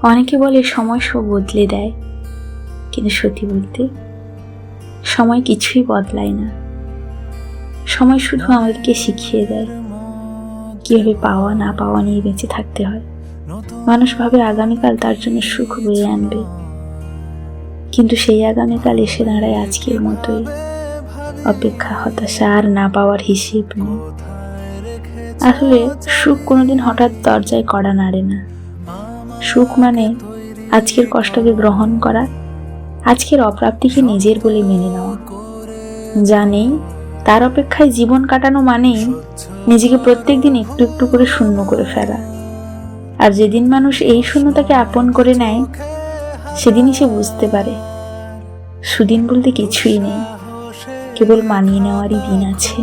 অনেকে বলে সময় সব বদলে দেয়, কিন্তু সত্যি বলতে সময় কিছুই বদলায় না। সময় শুধু আমাদেরকে শিখিয়ে দেয় কিভাবে পাওয়া না পাওয়া নিয়ে বেঁচে থাকতে হয়। মানুষ ভাবে আগামীকাল তার জন্য সুখ বয়ে আনবে, কিন্তু সেই আগামীকাল এসে দাঁড়ায় আজকের মতোই। অপেক্ষা, হতাশা আর না পাওয়ার হিসেব নেই। আসলে সুখ কোনোদিন হঠাৎ দরজায় কড়া নাড়ে না। সুখ মানে আজকের কষ্টকে গ্রহণ করা, আজকের অপ্রাপ্তিকে নিজের বলে মেনে নেওয়া। যা নেই তার অপেক্ষায় জীবন কাটানো মানেই নিজেকে প্রত্যেকদিন একটু একটু করে শূন্য করে ফেলা। আর যেদিন মানুষ এই শূন্যতাকে আপন করে নেয়, সেদিনই সে বুঝতে পারে সুদিন বলতে কিছুই নেই, কেবল মানিয়ে নেওয়ারই দিন আছে।